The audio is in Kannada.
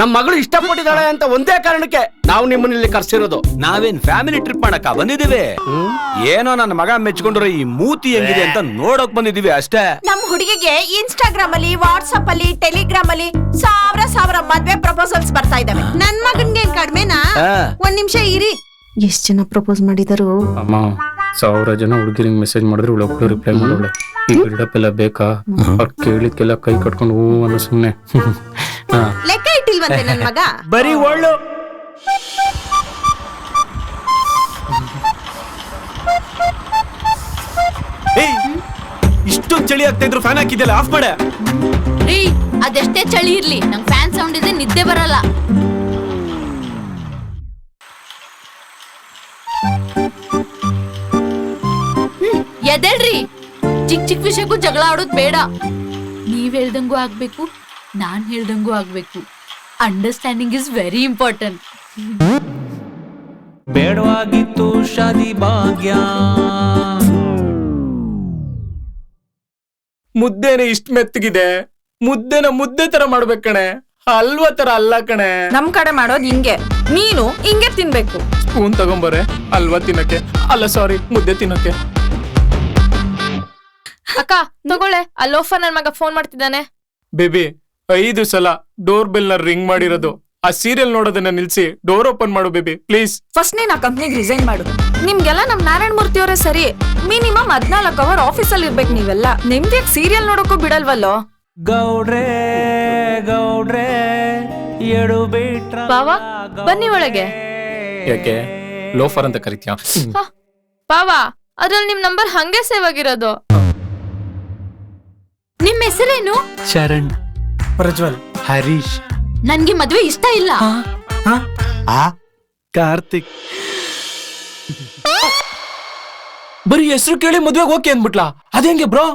ನಮ್ ಮಗಳು ಇಷ್ಟಪಟ್ಟಿದ್ದಾಳೆ ಅಂತ ಒಂದೇ ಕಾರಣಕ್ಕೆ ನಾವು ನಿಮ್ಮನ್ನ ಇಲ್ಲಿ ಕರ್ಸಿರೋದು. ನಾವೇನ್ ಫ್ಯಾಮಿಲಿ ಟ್ರಿಪ್ ಮಾಡಕ ಬಂದಿದೀವಿ. ಏನೋ ನನ್ನ ಮಗ ಮೆಚ್ಕೊಂಡಿರೋ ಈ ಮೂತಿ ಹೆಂಗಿದೆ ಅಂತ ನೋಡಕ್ ಬಂದಿದೀವಿ ಅಷ್ಟೇ. ನಮ್ ಹುಡುಗಿಗೆ ಇನ್ಸ್ಟಾಗ್ರಾಮ್ ಅಲ್ಲಿ, ವಾಟ್ಸ್ಆಪ್ ಅಲ್ಲಿ, ಟೆಲಿಗ್ರಾಮ್ ಅಲ್ಲಿ ಸಾವಿರ ಮದ್ವೆ ಪ್ರಪೋಸಲ್ಸ್ ಬರ್ತಾ ಇದಾವೆ. ನನ್ ಮಗನ್ಗೆ ಕಡಿಮೆನಾ? ಒಂದ್ ನಿಮಿಷ ಇರಿ. ಎಷ್ಟ್ ಜನ ಪ್ರಪೋಸ್ ಮಾಡಿದಾರು? ಅಮ್ಮ 1000 ಜನ ಹುಡುಗಿರಿಗೆ ಮೆಸೇಜ್ ಮಾಡಿದ್ರು ಒಬ್ಳು ರಿಪ್ಲೈ ಮಾಡೋಳೆ. ಈ ಬಿಲ್ಡಪ್ ಎಲ್ಲ ಬೇಕಾ? ಅವ್ರು ಕೇಳಿದ್ಕೆಲ್ಲ ಕೈ ಕಟ್ಕೊಂಡು ಹೂ ಅನ್ನೋ ಸುಮ್ನೆ. ಲೆಕ್ಕ ಇಟ್ಟಿಲ್ವಂತೆ ನನ್ ಮಗ. ಬರೀ ಒಳ್ಳು. ಇಷ್ಟೊಂದು ಚಳಿ ಆಗ್ತಾ ಇದ್ರು ಫ್ಯಾನ್ ಹಾಕಿದ್ದೆಲ್ಲ ಆಫ್ ಮಾಡೆ. ರೀ ಅದೆಷ್ಟೇ ಚಳಿ ಇರ್ಲಿ, ನಂಗ್ ಫ್ಯಾನ್ ಸೌಂಡ್ ಇದ್ರೆ ನಿದ್ದೆ ಬರಲ್ಲ. ಎದ್ದೇಳ್ರಿ, ಚಿಕ್ಕ ಚಿಕ್ಕ ವಿಷಯಕ್ಕೂ ಜಗಳ ಆಡೋದ್ ಬೇಡ. ನೀವ್ ಹೇಳ್ದಂಗೂ ಆಗ್ಬೇಕು, ನಾನ್ ಹೇಳ್ದಂಗೂ ಆಗ್ಬೇಕು. Understanding is very important. ಬೇಡವಾಗಿತ್ತು ಶಾದಿ ಭಾಗ್ಯ. ಮುದ್ದೆನೆ ಇಷ್ಟ ಮೆತ್ತಗಿದೆ, ಮುದ್ದೆನ ಮುದ್ದೆ ತರ ಮಾಡ್ಬೇಕ್ ಕಣೆ, ಹಲ್ವಾ ತರ ಅಲ್ಲ ಕಣೆ. ನಮ್ ಕಡೆ ಮಾಡೋದ್ ಹಿಂಗೆ, ನೀನು ಹಿಂಗೆ ತಿನ್ಬೇಕು. ಸ್ಪೂನ್ ತಗೊಂಬರೆ ಹಲ್ವಾ ತಿನ್ನಕ್ಕೆ, ಅಲ್ಲ ಸಾರಿ ಮುದ್ದೆ ತಿನ್ನಕ್ಕೆ. ಅಕ್ಕ ತಗೊಳ್ಳೆ, ಆ ಲೋಫರ್ ನನ್ ಮಗ ಫೋನ್ ಮಾಡ್ತಿದ್ದಾನೆ. ಬೇಬಿ 5 ಸಲ ಡೋರ್ ಬೆಲ್ ನ ರಿಂಗ್ ಮಾಡಿರೋದು. ಆ ಸೀರಿಯಲ್ ನೋಡೋದನ್ನ ನಿಲ್ಸಿ ಡೋರ್ ಓಪನ್ ಮಾಡು ಬೇಬಿ ಪ್ಲೀಸ್. ಫಸ್ಟ್ ನೀನ್ ಆ ಕಂಪ್ನಿಗೆ ರಿಸೈನ್ ಮಾಡು. ನಿಮ್ಗೆಲ್ಲ ನಮ್ ನಾರಾಯಣ ಮೂರ್ತಿ ಅವರೇ ಸರಿ. ಮಿನಿಮಮ್ 14 ಅವರ್ ಆಫೀಸಲ್ಲಿ ಇರ್ಬೇಕು ನೀವೆಲ್ಲ. ನಿಮ್ಗೆ ಸೀರಿಯಲ್ ನೋಡೋಕ್ಕೂ ಬಿಡಲ್ವಲ್ಲೋ. ಗೌಡ್ರೆ ಗೌಡ್ರೆ ಎಡು ಬಿಟ್ರ ಬಾವ ಬನ್ನಿ ಒಳಗೆ. ಯಾಕೆ ಲೋಫರ್ ಅಂತ ಕರಿತ್ಯಾ? ಬಾವ ಅದ್ರಲ್ಲಿ ನಿಮ್ ನಂಬರ್ ಹಂಗೆ ಸೇವ್ ಆಗಿರೋದು. ನಿಮ್ ಹೆಸರೇನು? ಶರಣ್, ಪ್ರಜ್ವಲ್, ಹರೀಶ್. ನನ್ಗೆ ಮದ್ವೆ ಇಷ್ಟ ಇಲ್ಲ. ಕಾರ್ತಿಕ್. ಬರೀ ಹೆಸರು ಕೇಳಿ ಮದ್ವೆಗೆ ಓಕೆ ಅಂದ್ಬಿಟ್ಲಾ? ಅದೇಂಗೆ ಬ್ರೋ?